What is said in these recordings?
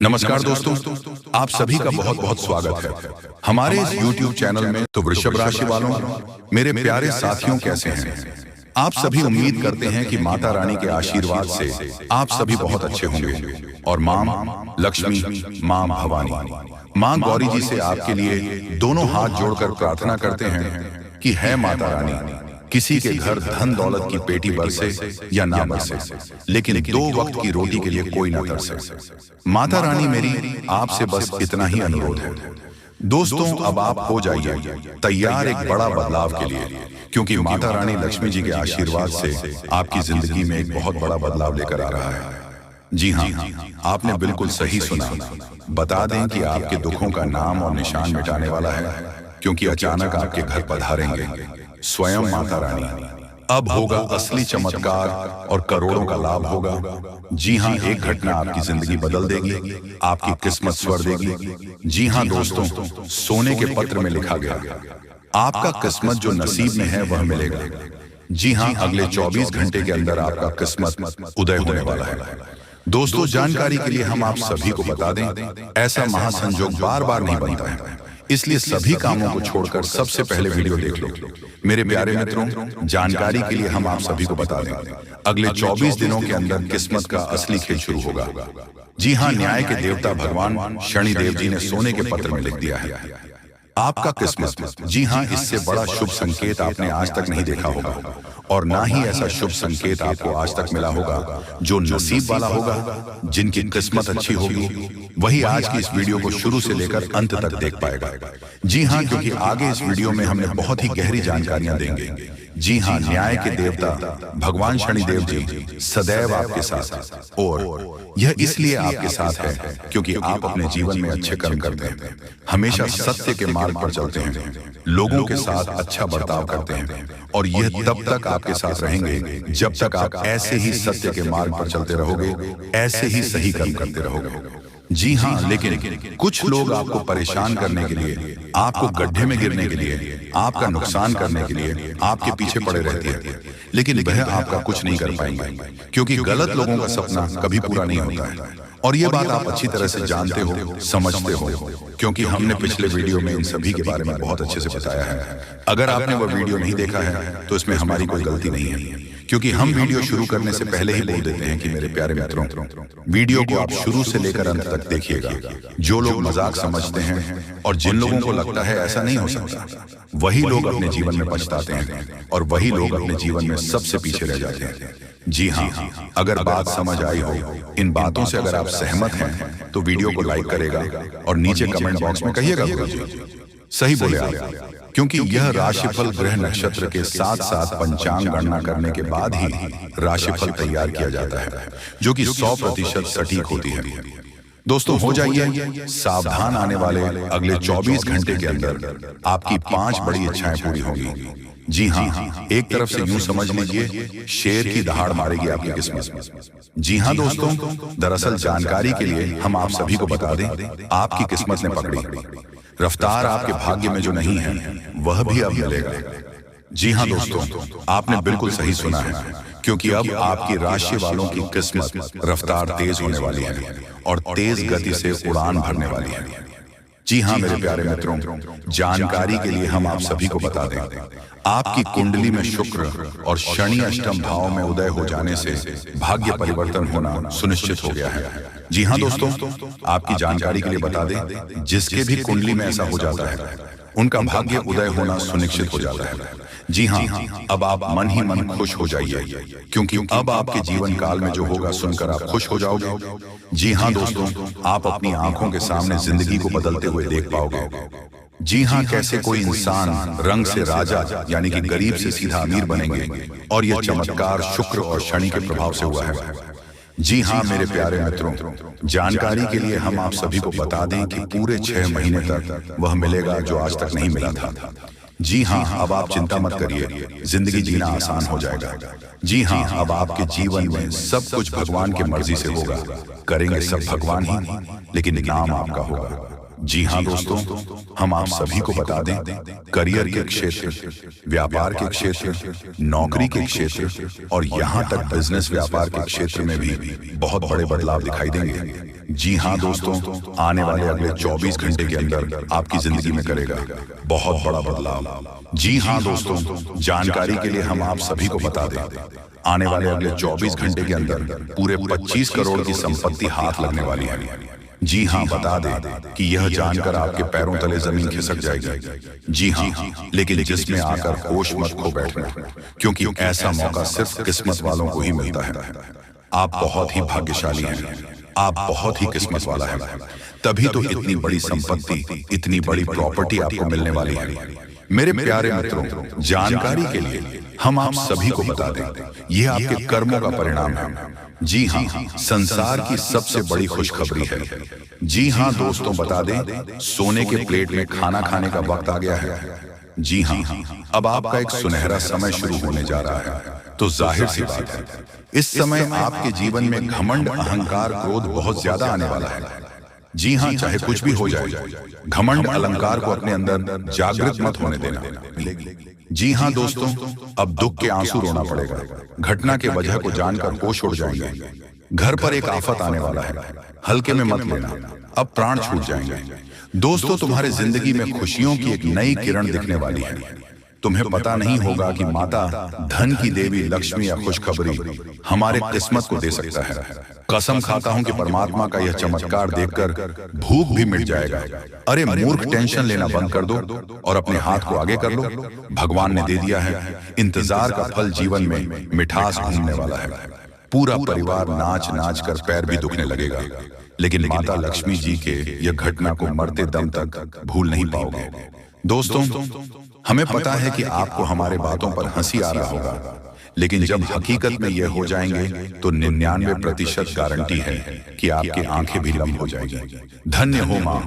नमस्कार दोस्तों, आप सभी का बहुत बहुत स्वागत है हमारे इस YouTube चैनल में। तो वृषभ राशि वालों, मेरे प्यारे साथियों, कैसे हैं आप सभी? उम्मीद करते हैं कि माता रानी के आशीर्वाद से आप सभी बहुत अच्छे होंगे और मां लक्ष्मी, मां भवानी, मां गौरी जी से आपके लिए दोनों हाथ जोड़कर प्रार्थना करते हैं कि है माता रानी, किसी के घर धन दौलत की पेटी बरसे या ना बरसे, लेकिन 2 वक्त की रोटी के लिए कोई ना तरसे। माता रानी, मेरी आपसे बस इतना ही अनुरोध है। दोस्तों, अब आप हो जाइए तैयार एक बड़ा बदलाव के लिए, क्योंकि माता रानी लक्ष्मी जी के आशीर्वाद से आपकी जिंदगी में एक बहुत बड़ा बदलाव लेकर आ रहा है। जी हाँ, आपने बिल्कुल सही सुना। बता दें कि आपके दुखों का नाम और निशान मिटाने वाला है, क्योंकि अचानक आपके घर पधारेंगे स्वयं माता रानी। अब होगा असली चमत्कार और करोड़ों का लाभ होगा। जी हाँ, एक घटना आपकी जिंदगी बदल देगी, आपकी किस्मत स्वर देगी। जी हाँ दोस्तों, सोने के पत्र में लिखा गया, आपका किस्मत जो नसीब में है वह मिलेगा। जी हाँ, अगले 24 घंटे के अंदर आपका किस्मत उदय होने वाला है। दोस्तों, जानकारी के लिए हम आप सभी को बता दें, ऐसा महासंजोग बार बार नहीं बनता है, इसलिए सभी कामों को छोड़कर सबसे पहले वीडियो देख लो। मेरे प्यारे मित्रों, जानकारी के लिए हम आप सभी को बता दें, अगले 24 दिनों के अंदर किस्मत का असली खेल शुरू होगा। जी हाँ, न्याय के देवता भगवान शनिदेव जी ने सोने के पत्र में लिख दिया है, आपका किस्मत। जी हाँ, इससे बड़ा शुभ संकेत आपने आज तक नहीं देखा होगा, और ना ही ऐसा शुभ संकेत आपको आज तक मिला होगा। जो नसीब वाला होगा, जिनकी किस्मत अच्छी होगी, वही आज की इस वीडियो को शुरू से लेकर अंत तक देख पाएगा। जी हाँ, क्योंकि आगे इस वीडियो में हमने बहुत ही गहरी जानकारियां देंगे। जी हाँ, न्याय के देवता भगवान शनिदेव जी सदैव आपके साथ, और यह इसलिए आपके साथ है क्योंकि आप अपने जीवन में अच्छे कर्म करते हैं, हमेशा सत्य के मार्ग पर चलते हैं, लोगों के साथ अच्छा बर्ताव करते हैं, और यह तब तक आपके साथ रहेंगे जब तक आप ऐसे ही सत्य के मार्ग पर चलते रहोगे, ऐसे ही सही कर्म करते रहोगे। जी हाँ, लेकिन कुछ लोग आपको परेशान करने के लिए, आपको गड्ढे में गिरने के लिए, आपका नुकसान करने के लिए आपके पीछे पड़े रहते हैं, लेकिन वह आपका कुछ नहीं कर पाएंगे, क्योंकि गलत लोगों का सपना कभी पूरा नहीं होता है। और ये बात आप अच्छी तरह से जानते हो, समझते हो, क्योंकि हमने पिछले वीडियो में इन सभी के बारे में बहुत अच्छे से बताया है। अगर आपने वह वीडियो नहीं देखा है तो इसमें हमारी कोई गलती नहीं है, क्योंकि हम वीडियो शुरू करने से पहले ही बोल देते हैं कि मेरे प्यारे मित्रों, वीडियो को आप शुरू से लेकर अंत तक देखिएगा। जो लोग मजाक समझते हैं और जिन लोगों को लगता है ऐसा नहीं हो सकता, वही लोग अपने जीवन में पछताते हैं, और वही लोग अपने जीवन में सबसे पीछे रह जाते हैं। जी हाँ, अगर बात समझ आई हो, इन बातों से अगर आप सहमत हैं तो वीडियो को लाइक करेगा और नीचे कमेंट बॉक्स में कहिएगा गुरुजी। सही बोले आप, क्योंकि यह राशिफल ग्रह नक्षत्र के साथ साथ पंचांग गणना करने के बाद ही राशिफल तैयार किया जाता है, जो कि 100% सटीक होती है। दोस्तों, हो जाइए सावधान, आने वाले अगले 24 घंटे के अंदर आपकी 5 बड़ी इच्छाएं पूरी होंगी। जी हाँ, एक तरफ से यूं समझ लीजिए, शेर की दहाड़ मारेगी आपकी किस्मत। जी हाँ दोस्तों, दरअसल जानकारी के लिए हम आप सभी को बता दें, आपकी किस्मत ने पकड़ी रफ्तार, आपके भाग्य में जो नहीं है वह भी अब मिलेगा। जी हाँ दोस्तों, आपने बिल्कुल सही सुना है, क्योंकि अब आपकी राशि वालों की किस्मत रफ्तार तेज होने वाली है और तेज गति से उड़ान भरने वाली है। जी हाँ मेरे प्यारे मित्रों, जानकारी के लिए हम आप सभी को बता दें, आपकी कुंडली में शुक्र और शनि अष्टम भाव में उदय हो जाने से भाग्य परिवर्तन होना सुनिश्चित हो गया है। जी हाँ दोस्तों, आपकी जानकारी के लिए बता दें, जिसके भी कुंडली में ऐसा हो जाता है, उनका भाग्य उदय होना सुनिश्चित हो जाता है। जी हाँ, अब आप मन ही मन खुश हो जाइए, क्योंकि अब आपके जीवन काल में जो होगा सुनकर आप खुश हो जाओगे। जी हाँ दोस्तों, आप अपनी आंखों के सामने जिंदगी को बदलते हुए देख पाओगे। जी हाँ, कैसे कोई इंसान रंग से राजा यानी कि गरीब से सीधा अमीर बनेंगे, और यह चमत्कार शुक्र और शनि के प्रभाव से हुआ है। जी हाँ मेरे प्यारे मित्रों, जानकारी के लिए हम आप सभी को बता दें कि पूरे 6 महीने तक वह मिलेगा जो आज तक नहीं मिला था। जी हाँ, अब आप चिंता मत करिए, जिंदगी जीना आसान हो जाएगा। जी हाँ, अब आपके जीवन में सब कुछ भगवान की मर्जी से होगा, करेंगे सब भगवान ही, लेकिन नाम आपका होगा। जी हाँ दोस्तों, हम आप सभी को बता दें, करियर के क्षेत्र, व्यापार के क्षेत्र, नौकरी के क्षेत्र और यहाँ तक बिजनेस व्यापार के क्षेत्र में भी बहुत बड़े बदलाव दिखाई देंगे। जी हाँ दोस्तों, आने वाले अगले 24 घंटे के अंदर आपकी जिंदगी में करेगा बहुत बड़ा बदलाव। जी हाँ दोस्तों, जानकारी के लिए हम आप सभी को बता दें, आने वाले अगले 24 घंटे के अंदर पूरे 25 करोड़ की संपत्ति हाथ लगने वाली है। जी हाँ, बता दें कि यह जानकर आपके पैरों तले जमीन खिसक जाएगी। जी हाँ, लेकिन जिसमें आकर होश मत खो बैठना, क्योंकि ऐसा मौका सिर्फ किस्मत वालों को ही मिलता है। आप बहुत ही भाग्यशाली हैं, आप बहुत ही किस्मत वाला है, तभी तो इतनी बड़ी संपत्ति, इतनी बड़ी प्रॉपर्टी आपको मिलने वाली है। मेरे प्यारे मित्रों, जानकारी के लिए हम आप सभी को बता दें, यह आपके कर्मों का परिणाम है। जी हाँ, संसार की सबसे बड़ी खुशखबरी है। जी हाँ दोस्तों, बता दें, सोने के प्लेट में खाना खाने का वक्त आ गया है। जी हाँ, अब आपका एक सुनहरा समय शुरू होने जा रहा है। तो जाहिर सी बात है, इस समय आपके जीवन में घमंड, अहंकार, क्रोध बहुत ज्यादा आने वाला है। जी हाँ, चाहे कुछ भी हो जाए, घमंड अलंकार को अपने अंदर जागृत मत होने देना। जी हाँ दोस्तों, अब दुख के आंसू रोना पड़ेगा। घटना के वजह को जानकर होश उड़ जाएंगे। घर पर एक आफत आने वाला है, हल्के में मत लेना, अब प्राण छूट जाएंगे। दोस्तों, तुम्हारे जिंदगी में खुशियों की एक नई किरण दिखने वाली है। तुम्हें पता नहीं होगा कि माता धन की देवी लक्ष्मी या खुशखबरी हमारे किस्मत को दे सकता है। कसम खाता हूं कि परमात्मा का यह चमत्कार देखकर भूख भी मिट जाएगा। अरे मूर्ख, टेंशन लेना बंद कर दो और अपने हाथ को आगे कर लो। भगवान ने दे दिया है, इंतजार का फल जीवन में मिठास घूमने वाला है। पूरा परिवार नाच नाच कर पैर भी दुखने लगेगा, लेकिन माता लक्ष्मी जी के यह घटना को मरते दम तक भूल नहीं पाओगे। दोस्तों, हमें पता है कि आपको हमारे बातों पर हंसी आ रहा होगा, लेकिन जब हकीकत में यह हो जाएंगे तो 99% गारंटी है कि आपकी आंखें भी लंब हो जाएंगी। धन्य हो मां,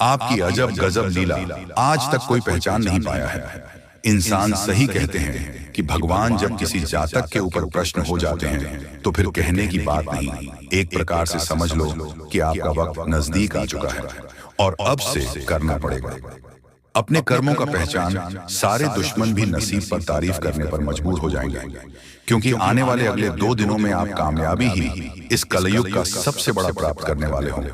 आपकी अजब गजब लीला आज तक कोई पहचान नहीं पाया है। इंसान सही कहते हैं कि भगवान जब किसी जातक के ऊपर प्रश्न हो जाते हैं तो फिर कहने की बात नहीं। एक प्रकार से समझ लो कि आपका वक्त नजदीक आ चुका है और अब से करना पड़ेगा। अपने कर्मों का पहचान सारे दुश्मन भी नसीब पर तारीफ करने पर मजबूर हो जाएंगे, क्योंकि आने वाले अगले 2 दिनों में आप कामयाबी ही इस कलयुग का सबसे बड़ा प्राप्त करने वाले हों,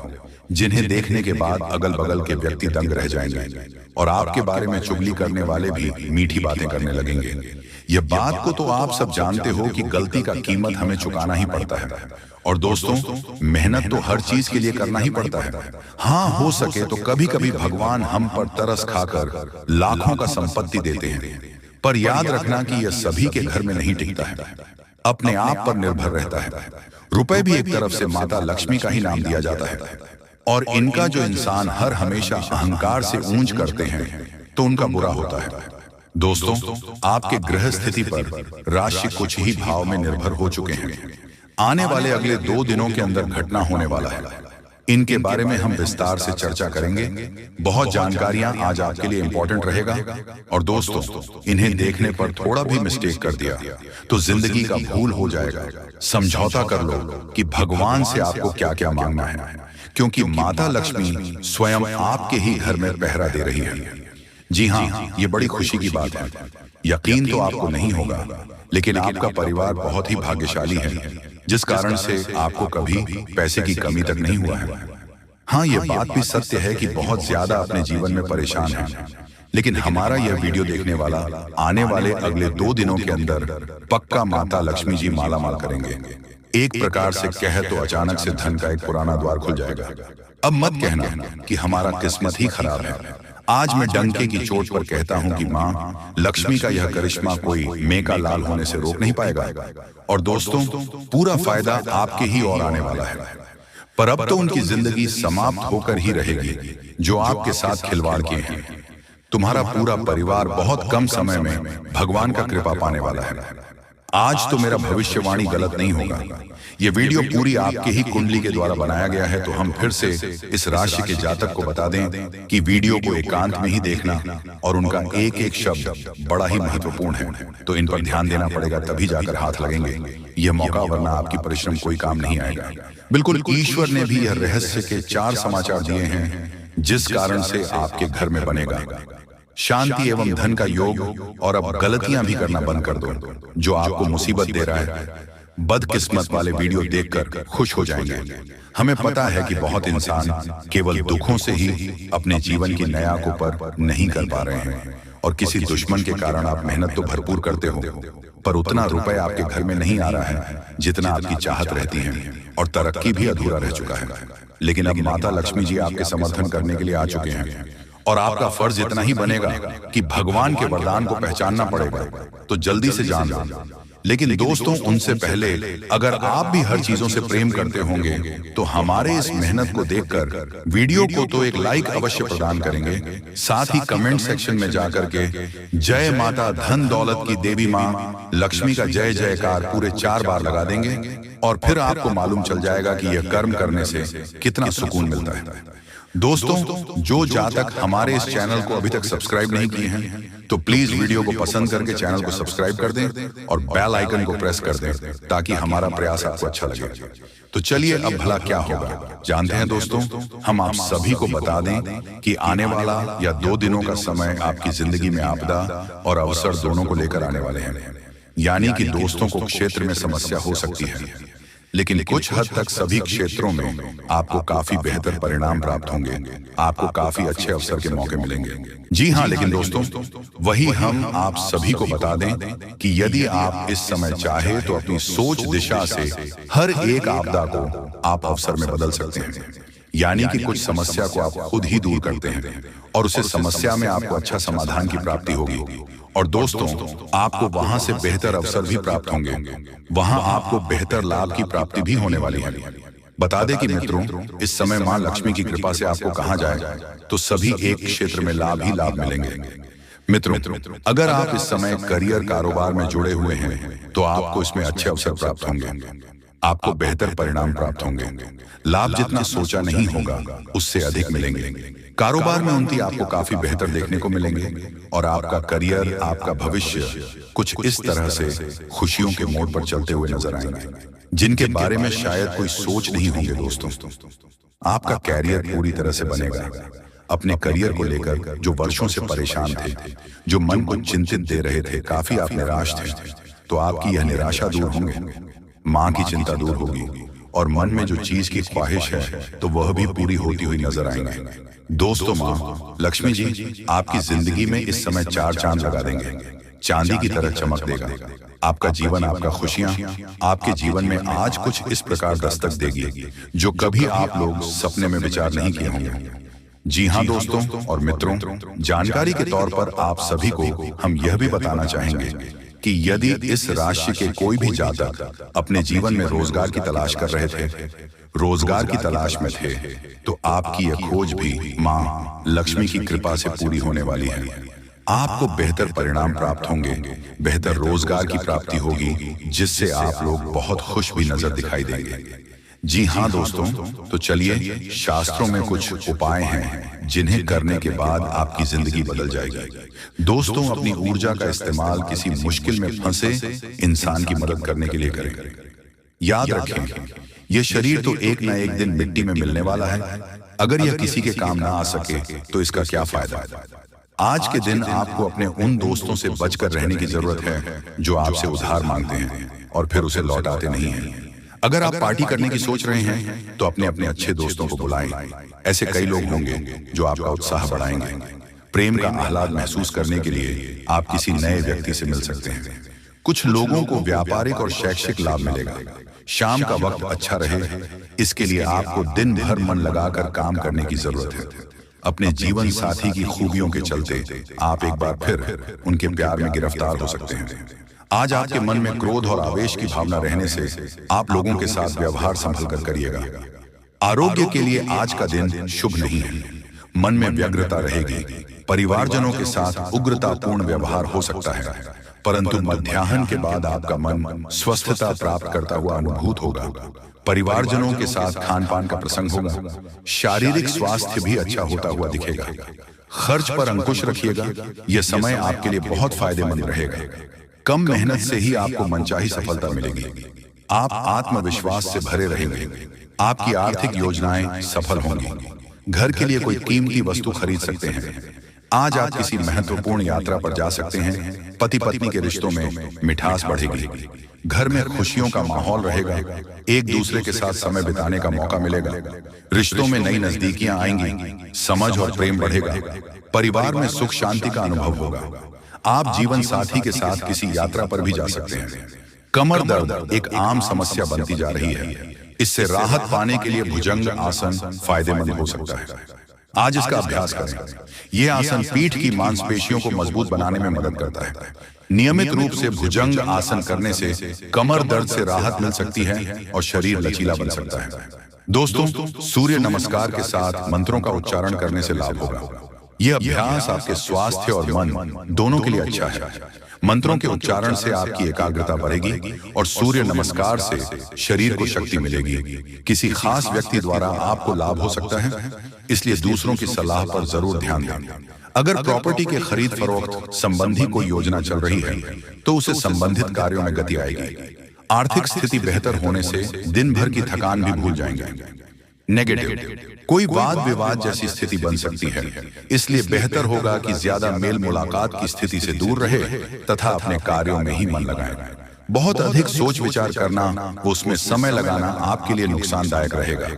जिन्हें देखने के बाद अगल बगल के व्यक्ति दंग रह जाएंगे और आपके बारे में चुगली करने वाले भी मीठी बातें करने लगेंगे। यह बात को तो आप सब जानते हो कि गलती का कीमत हमें चुकाना ही पड़ता है। और दोस्तों, मेहनत तो हर चीज के लिए करना ही पड़ता है। हाँ, हो सके तो कभी कभी भगवान हम पर तरस खाकर लाखों का संपत्ति देते हैं, पर याद रखना कि यह सभी के घर में नहीं टिकता है, अपने आप पर निर्भर रहता है। रुपए भी एक तरफ से माता लक्ष्मी का ही नाम दिया जाता है, और इनका जो इंसान हर हमेशा अहंकार से ऊंच करते हैं तो उनका बुरा होता है। दोस्तों, आपके ग्रह स्थिति पर राशि कुछ ही भाव में निर्भर हो चुके हैं। आने वाले अगले 2 दिनों के अंदर घटना होने वाला है, इनके बारे में हम विस्तार से चर्चा करेंगे। बहुत जानकारियां आज आपके लिए इंपॉर्टेंट रहेगा। और दोस्तों, इन्हें देखने पर थोड़ा भी मिस्टेक कर दिया तो जिंदगी का भूल हो जाएगा। समझौता कर लो कि भगवान से आपको क्या क्या मांगना है, क्योंकि माता लक्ष्मी स्वयं आपके ही घर में पहरा दे रही है। जी हाँ, ये बड़ी खुशी की बात है। यकीन तो आपको नहीं होगा, लेकिन आपका परिवार बहुत ही भाग्यशाली है, जिस कारण से आपको कभी पैसे की कमी तक नहीं हुआ है। हाँ, ये बात भी सत्य है कि बहुत ज्यादा अपने जीवन में परेशान हैं, लेकिन हमारा यह वीडियो देखने वाला आने वाले अगले 2 दिनों के अंदर पक्का माता लक्ष्मी जी माला माल करेंगे। एक प्रकार से कहे तो अचानक से धन का एक पुराना द्वार खुल जाएगा। अब मत कहना कि हमारा किस्मत ही खराब है। आज मैं डंके की चोट पर कहता हूं कि मां लक्ष्मी का यह करिश्मा कोई मेका लाल होने से रोक नहीं पाएगा। और दोस्तों, पूरा फायदा आपके ही ओर आने वाला है। पर अब तो उनकी जिंदगी समाप्त होकर ही रहेगी जो आपके साथ खिलवाड़ किए हैं। तुम्हारा पूरा परिवार बहुत कम समय में भगवान का कृपा पाने वाला है। आज तो मेरा भविष्यवाणी गलत नहीं होगा। यह वीडियो पूरी आपके ही कुंडली के द्वारा बनाया गया है, तो हम फिर से इस राशि के जातक को बता दें कि वीडियो को एकांत में ही देखना और उनका एक एक शब्द बड़ा ही महत्वपूर्ण है, तो इन पर ध्यान देना पड़ेगा, तभी जाकर हाथ लगेंगे यह मौका, वरना आपकी परिश्रम कोई काम नहीं आएगा। बिल्कुल ईश्वर ने भी यह रहस्य के 4 समाचार दिए हैं जिस कारण से आपके घर में बनेगा शांति एवं धन का योग। और अब गलतियां भी करना बंद कर दो जो आपको मुसीबत दे रहा है। बदकिस्मत वाले वीडियो देखकर खुश हो जाएंगे। हमें पता है कि बहुत इंसान केवल दुखों से ही अपने जीवन की नया को पर नहीं कर पा रहे हैं, और किसी दुश्मन के कारण आप मेहनत तो भरपूर करते हो, पर उतना रुपए आपके घर में नहीं आ रहा है जितना आपकी चाहत रहती है, और तरक्की भी अधूरा रह चुका है। लेकिन अब माता लक्ष्मी जी आपके समर्थन करने के लिए आ चुके हैं, और आपका फर्ज इतना ही बनेगा कि भगवान के वरदान को पहचानना पड़ेगा। तो जल्दी से जान लो। लेकिन दोस्तों, उनसे पहले अगर आप भी हर चीजों से प्रेम करते होंगे तो हमारे इस मेहनत को देखकर वीडियो को तो एक लाइक अवश्य प्रदान करेंगे, साथ ही कमेंट सेक्शन में जाकर के जय माता धन दौलत की देवी माँ लक्ष्मी का जय जयकार पूरे 4 बार लगा देंगे, और फिर आपको मालूम चल जाएगा कि यह कर्म करने से कितना सुकून मिलता है। दोस्तों, जो जातक हमारे इस चैनल को अभी तक सब्सक्राइब नहीं किए हैं तो प्लीज वीडियो को पसंद करके चैनल को सब्सक्राइब कर दें और बेल आइकन को प्रेस कर दें, ताकि हमारा प्रयास आपको अच्छा लगे। तो चलिए अब भला क्या होगा जानते हैं दोस्तों। हम आप सभी को बता दें कि आने वाला या 2 दिनों का समय आपकी जिंदगी में आपदा और अवसर दोनों को लेकर आने वाले हैं। यानी कि दोस्तों को क्षेत्र में समस्या हो सकती है, लेकिन कुछ हद तक सभी क्षेत्रों में आपको काफी बेहतर परिणाम प्राप्त होंगे, आपको काफी अच्छे अवसर के मौके मिलेंगे। जी हाँ, लेकिन दोस्तों, वही हम आप सभी को बता दें कि यदि आप इस समय चाहे तो अपनी सोच दिशा से हर एक आपदा को आप अवसर में बदल सकते हैं। यानी कि कुछ समस्या को आप खुद ही दूर करते हैं और उसे समस्या में आपको अच्छा समाधान की प्राप्ति होगी। और दोस्तों, आपको वहां से बेहतर अवसर भी प्राप्त होंगे, वहां आपको बेहतर लाभ की प्राप्ति भी होने वाली है। बता दें कि मित्रों, इस समय मां लक्ष्मी की कृपा से आपको कहा जाए तो सभी एक क्षेत्र में लाभ ही लाभ मिलेंगे। मित्रों, अगर आप इस समय करियर कारोबार में जुड़े हुए हैं तो आपको इसमें अच्छे अवसर प्राप्त होंगे, आपको बेहतर परिणाम प्राप्त होंगे। लाभ जितना सोचा नहीं होगा उससे अधिक मिलेंगे। कारोबार में उन्नति आपको काफी बेहतर देखने को मिलेंगे, और आपका करियर, आपका भविष्य कुछ इस तरह से खुशियों के मोड़ पर चलते हुए नजर आएंगे, जिनके बारे में शायद कोई सोच नहीं होंगे। दोस्तों, आपका कैरियर पूरी तरह से बनेगा। अपने करियर को लेकर जो वर्षों से परेशान थे, जो मन को चिंतित दे रहे थे, काफी आप निराश थे, तो आपकी यह निराशा दूर होंगे, माँ की चिंता दूर होगी, और मन में जो चीज की ख्वाहिश है तो वह भी पूरी होती हुई नजर आएंगे। दोस्तों, माँ लक्ष्मी जी आपकी जिंदगी में इस समय 4 चांद लगा देंगे, चांदी की तरह चमक देगा। आपका जीवन, आपका खुशियां आपके जीवन में आज कुछ इस प्रकार दस्तक देगी जो कभी आप लोग सपने में विचार नहीं किए होंगे। जी हाँ दोस्तों और मित्रों, जानकारी के तौर पर आप सभी को हम यह भी बताना चाहेंगे कि यदि इस राशि के कोई भी जातक अपने जीवन में रोजगार की तलाश कर रहे थे, रोजगार की तलाश में थे, तो आपकी यह खोज भी माँ लक्ष्मी की कृपा से पूरी होने वाली है। आपको बेहतर परिणाम प्राप्त होंगे, बेहतर रोजगार की प्राप्ति होगी, जिससे आप लोग बहुत खुश भी नजर दिखाई देंगे। जी हाँ दोस्तों, तो चलिए, शास्त्रों में कुछ उपाय हैं जिन्हें करने के बाद आपकी जिंदगी बदल जाएगी। दोस्तों, अपनी ऊर्जा का इस्तेमाल किसी मुश्किल में फंसे इंसान की मदद करने के लिए करें। याद रखें, यह शरीर तो एक न एक दिन मिट्टी में मिलने वाला है। अगर यह किसी के काम ना आ सके तो इसका क्या फायदा। आज के दिन आपको अपने उन दोस्तों से बचकर रहने की जरूरत है जो आपसे उधार मांगते हैं और फिर उसे लौटाते नहीं हैं। अगर आप पार्टी करने की सोच रहे हैं तो अपने अपने अच्छे दोस्तों को बुलाएं। ऐसे कई लोग होंगे जो आपका उत्साह बढ़ाएंगे। प्रेम का आह्लाद महसूस करने के लिए आप किसी नए व्यक्ति से मिल सकते हैं। कुछ लोगों को व्यापारिक और शैक्षिक लाभ मिलेगा। शाम का वक्त अच्छा रहे, इसके लिए आपको दिन भर मन लगाकर काम करने की जरूरत है। अपने जीवन साथी की खूबियों के चलते आप एक बार फिर उनके प्यार में गिरफ्तार हो सकते हैं। आज आपके मन में क्रोध और आवेश की भावना रहने से आप लोगों के साथ व्यवहार संभल कर करिएगा। आरोग्य के लिए आज का दिन शुभ नहीं है। मन में व्यग्रता रहेगी। परिवारजनों के साथ उग्रतापूर्ण व्यवहार हो सकता है, परंतु मध्याह्न के बाद आपका मन स्वस्थता प्राप्त करता हुआ अनुभूत होगा। परिवारजनों के साथ खान पान का प्रसंग होगा। शारीरिक स्वास्थ्य भी अच्छा होता हुआ दिखेगा। खर्च पर अंकुश रखिएगा। यह समय आपके लिए बहुत फायदेमंद रहेगा। कम मेहनत से ही आपको मनचाही सफलता मिलेगी। आप आत्मविश्वास से भरे रहेंगे। आपकी आर्थिक योजनाएं सफल होंगी। घर के लिए कोई कीमती वस्तु खरीद सकते हैं। आज आप किसी महत्वपूर्ण यात्रा पर जा सकते हैं। पति पत्नी के रिश्तों में मिठास बढ़ेगी, घर में खुशियों का माहौल रहेगा, एक दूसरे के साथ समय बिताने का मौका मिलेगा, रिश्तों में नई नजदीकियां आएंगी, समझ और प्रेम बढ़ेगा, परिवार में सुख शांति का अनुभव होगा। आप जीवन साथी के साथ किसी यात्रा पर भी जा सकते हैं। कमर दर्द एक आम समस्या बनती जा रही है। इससे राहत पाने के लिए भुजंग आसन फायदेमंद हो सकता है। आज इसका अभ्यास करें। यह आसन पीठ की मांसपेशियों को मजबूत बनाने में मदद करता है। नियमित रूप से भुजंग आसन करने से कमर दर्द से राहत मिल सकती है और शरीर लचीला बन सकता है। दोस्तों, सूर्य नमस्कार के साथ मंत्रों का उच्चारण करने से लाभ होगा। यह अभ्यास आपके स्वास्थ्य और मन दोनों के लिए अच्छा है। मंत्रों के उच्चारण से आपकी एकाग्रता बढ़ेगी और सूर्य नमस्कार से शरीर को शक्ति मिलेगी। किसी खास व्यक्ति द्वारा आपको लाभ हो सकता है, इसलिए दूसरों की सलाह पर जरूर ध्यान दें। अगर प्रॉपर्टी के खरीद फरोख्त संबंधी कोई योजना चल रही है तो उसे संबंधित कार्यों में गति आएगी। आर्थिक स्थिति बेहतर होने से दिन भर की थकान भी भूल जाएंगे। नेगेटिव, कोई वाद विवाद जैसी स्थिति बन सकती है, इसलिए बेहतर होगा कि ज्यादा मेल मुलाकात की स्थिति से दूर रहे तथा अपने कार्यों में ही मन लगाएं। बहुत अधिक सोच विचार करना, उसमें समय लगाना आपके लिए नुकसानदायक रहेगा।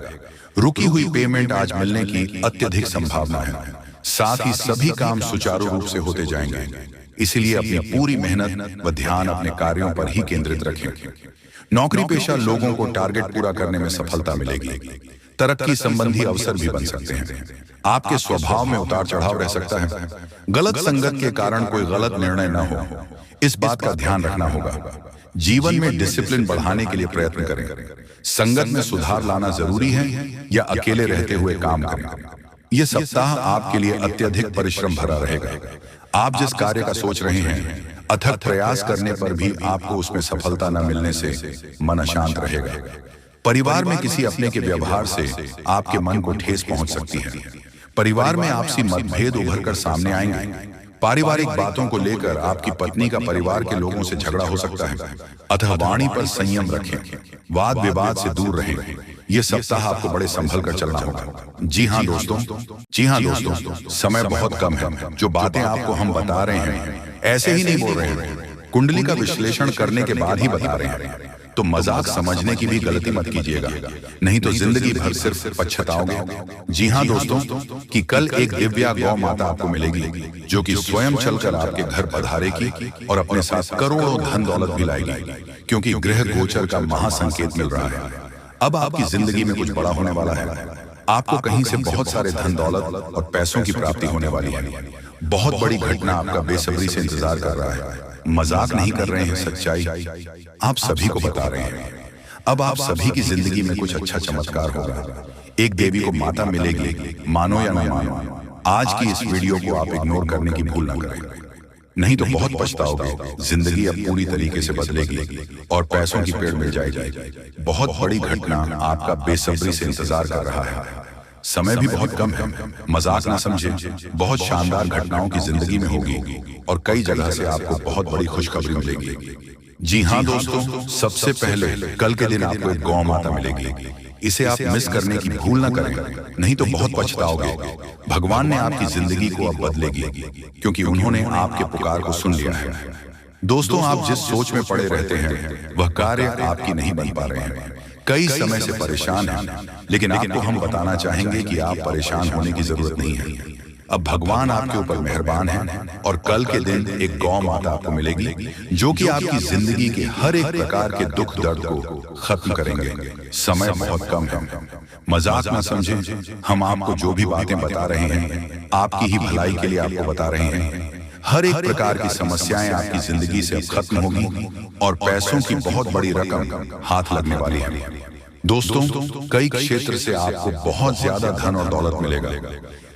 रुकी हुई पेमेंट आज मिलने की अत्यधिक संभावना है। साथ ही सभी काम सुचारू रूप से होते जाएंगे, इसलिए अपनी पूरी मेहनत व ध्यान अपने कार्यों पर ही केंद्रित रखें। नौकरी पेशा लोगों को टारगेट पूरा करने में सफलता मिलेगी। तरक्की संबंधी अवसर भी बन सकते हैं। आपके स्वभाव में उतार चढ़ाव रह सकता है। गलत संगत के कारण कोई गलत निर्णय न हो, इस बात का ध्यान रखना होगा। जीवन में डिसिप्लिन बढ़ाने के लिए प्रयत्न करें। संगत में सुधार लाना जरूरी है या अकेले रहते हुए काम करें। यह सप्ताह आपके लिए अत्यधिक परिश्रम भरा रहेगा। आप जिस कार्य का सोच रहे हैं, अथक प्रयास करने पर भी आपको उसमें सफलता न मिलने से मन अशांत रहेगा। परिवार में किसी अपने के व्यवहार से आपके मन को ठेस पहुंच सकती है। परिवार में आपसी मतभेद उभर कर सामने आएंगे। पारिवारिक बातों को लेकर आपकी पत्नी का परिवार के लोगों से झगड़ा हो सकता है, अतः वाणी पर संयम रखें। वाद विवाद से दूर रहें। यह सप्ताह आपको बड़े संभल कर चलना होगा। जी हाँ दोस्तों, समय बहुत कम है। जो बातें आपको हम बता रहे हैं ऐसे ही नहीं बोल रहे हैं, कुंडली का विश्लेषण करने के बाद ही बता रहे हैं। तो मजाक समझने की भी गलती मत कीजिएगा, नहीं तो जिंदगी भर सिर्फ पछताओगे। जी हाँ दोस्तों, कि कल एक दिव्या गौ माता आपको मिलेगी जो कि स्वयं चलकर आपके घर पधारेगी और अपने साथ करोड़ों धन दौलत भी लाएगी, क्योंकि ग्रह गोचर का महासंकेत मिल रहा है। अब आपकी जिंदगी में कुछ बड़ा होने वाला है। आपको कहीं से बहुत सारे धन दौलत और पैसों की प्राप्ति होने वाली है। बहुत बड़ी घटना आपका बेसब्री से इंतजार कर रहा है। मजाक नहीं कर रहे हैं, सच्चाई आप सभी को बता रहे हैं। अब आप सभी की जिंदगी में कुछ अच्छा चमत्कार होगा। एक देवी को माता मिलेगी, मानो या न मानो। आज की इस वीडियो को आप इग्नोर करने की भूल न करें, नहीं तो बहुत पछताओगे। जिंदगी अब पूरी तरीके से बदलेगी और पैसों की पेड़ मिल जाएगी। बहुत बड़ी घटना आपका बेसब्री से इंतजार कर रहा है। समय भी बहुत कम है, मजाक ना समझे। बहुत शानदार घटनाओं की जिंदगी में होगी और कई जगह से आपको बहुत बड़ी खुशखबरी मिलेगी। जी हाँ दोस्तों, सबसे पहले कल के दिन आपको एक गौ माता मिलेगी। इसे आप मिस करने की भूल ना करें, नहीं तो बहुत पछताओगे। भगवान ने आपकी जिंदगी को अब बदलेगी, क्योंकि उन्होंने आपके पुकार को सुन लिया है। दोस्तों, आप जिस सोच में पड़े रहते हैं वह कार्य आपकी नहीं बन पा रहे हैं। कई समय से परेशान हैं, लेकिन आपको हम बताना चाहेंगे कि आप परेशान होने की जरूरत नहीं है। अब भगवान आपके ऊपर मेहरबान है और कल के दिन एक गौ माता आपको मिलेगी जो कि आपकी जिंदगी के हर एक प्रकार के दुख दर्द को खत्म करेंगे। समय बहुत कम है, मजाक ना समझें। हम आपको जो भी बातें बता रहे हैं आपकी ही भलाई के लिए आपको बता रहे हैं। हर एक प्रकार की समस्याएं आपकी जिंदगी से अब खत्म होगी और पैसों की बहुत बड़ी रकम हाथ लगने वाली है। दोस्तों, कई क्षेत्र से आपको बहुत ज्यादा धन और दौलत मिलेगा।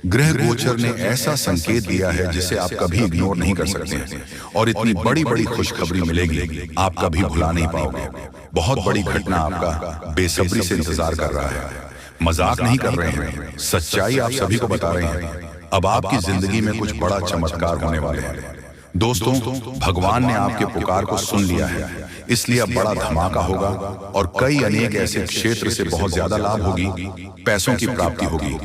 ग्रह गोचर ने ऐसा संकेत दिया है जिसे आप कभी इग्नोर नहीं कर सकते हैं और इतनी बड़ी बड़ी खुशखबरी मिलेगी आप कभी भुला नहीं पाओगे। बहुत बड़ी घटना आपका बेसब्री से इंतजार कर रहा है। मजाक नहीं कर रहे हैं, सच्चाई आप सभी को बता रहे हैं। अब आपकी जिंदगी में कुछ बड़ा चमत्कार होने वाले हैं। दोस्तों, भगवान ने आपके पुकार को सुन लिया है, इसलिए अब बड़ा धमाका होगा और कई अनेक ऐसे क्षेत्र से बहुत ज्यादा लाभ होगी, पैसों की प्राप्ति होगी।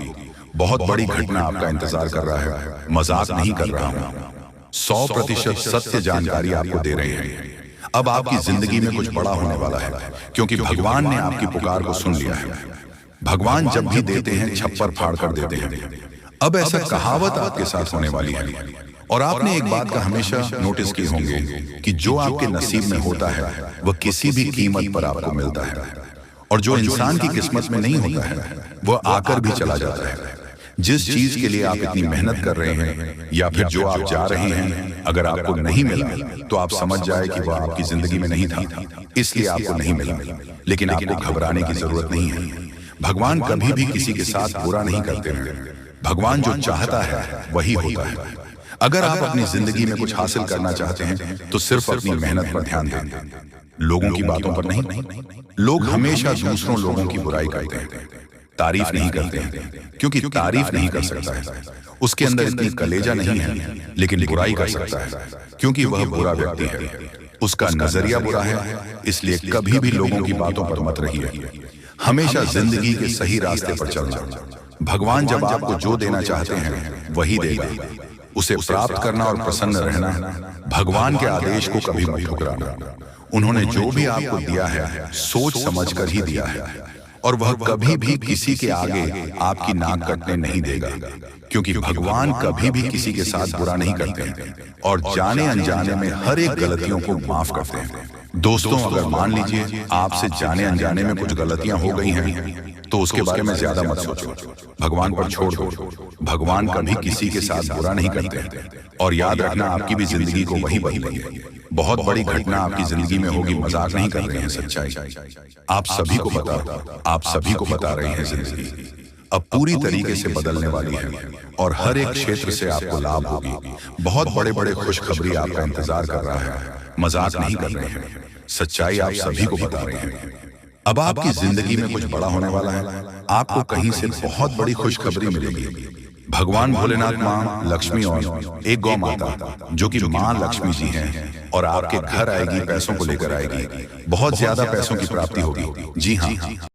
बहुत बड़ी घटना आपका इंतजार कर रहा है, मजाक नहीं कर रहा हूँ। 100% सत्य जानकारी आपको दे रहे हैं। अब आपकी जिंदगी में कुछ बड़ा होने वाला है, क्योंकि भगवान ने आपकी पुकार को सुन लिया है। भगवान जब भी देते हैं छप्पर फाड़ कर देते हैं। अब ऐसा कहावत आपके साथ होने वाली है। और आपने एक बात का हमेशा नोटिस की होंगे कि जो आपके नसीब में होता है वह किसी भी कीमत पर आपको मिलता है, और जो इंसान की किस्मत में नहीं होता है वह आकर भी चला जाता है। जिस चीज के लिए आप इतनी मेहनत कर रहे हैं या फिर जो आप जा रहे हैं, अगर आपको नहीं मिला तो आप समझ जाए कि वह आपकी जिंदगी में नहीं था, इसलिए आपको नहीं मिला। लेकिन आपको घबराने की जरूरत नहीं है। भगवान कभी भी किसी के साथ बुरा नहीं करते हैं। भगवान जो चाहता है वही होता है। अगर आप अपनी जिंदगी में कुछ हासिल करना चाहते हैं तो सिर्फ अपनी मेहनत पर ध्यान दें, लोगों की बातों पर नहीं। लोग हमेशा दूसरों लोगों की बुराई करते हैं, तारीफ नहीं करते हैं, क्योंकि तारीफ नहीं कर सकता है, उसके अंदर इतनी कलेजा नहीं है। लेकिन बुराई कर सकता है, क्योंकि वह बुरा व्यक्ति है, उसका नजरिया बुरा है। इसलिए कभी भी लोगों की बातों पर मत रहिए। हमेशा जिंदगी के सही रास्ते पर चलना। भगवान जब आपको जो देना चाहते हैं वही देगा। उसे प्राप्त करना और प्रसन्न रहना, भगवान के आदेश को कभी मत ठुकराना। उन्होंने जो भी आपको दिया है सोच समझकर ही दिया है, और वह कभी भी किसी के आगे आपकी नाक कटने नहीं देगा, क्योंकि भगवान कभी भी किसी के साथ बुरा नहीं करते हैं और जाने अनजाने में हर एक गलतियों को माफ करते हैं। दोस्तों, अगर मान लीजिए आपसे जाने अनजाने में कुछ गलतियां हो गई हैं तो उसके बारे में ज्यादा मत सोचो, भगवान पर छोड़ दो। भगवान कभी किसी के साथ बुरा नहीं करते, और याद रखना आपकी भी जिंदगी को वही बदलेंगे। बहुत बड़ी घटना आपकी जिंदगी में होगी, मजाक नहीं कर रहे हैं, सच्चाई आप सभी को बता रहे हैं। जिंदगी अब पूरी तरीके से बदलने वाली है और हर एक क्षेत्र से आपको लाभ होगी। बहुत बड़े बड़े खुशखबरी आपका इंतजार कर रहा है, मजाक नहीं कर रहे हैं, सच्चाई आप सभी को बता रहे हैं। अब आपकी जिंदगी में कुछ बड़ा होने वाला है। आपको कहीं से बहुत बड़ी खुशखबरी मिलेगी। भगवान भोलेनाथ, माँ लक्ष्मी और एक गौ माता जो कि माँ लक्ष्मी जी हैं, और आपके घर आएगी, पैसों को लेकर आएगी। बहुत ज्यादा पैसों की प्राप्ति होगी। जी हाँ,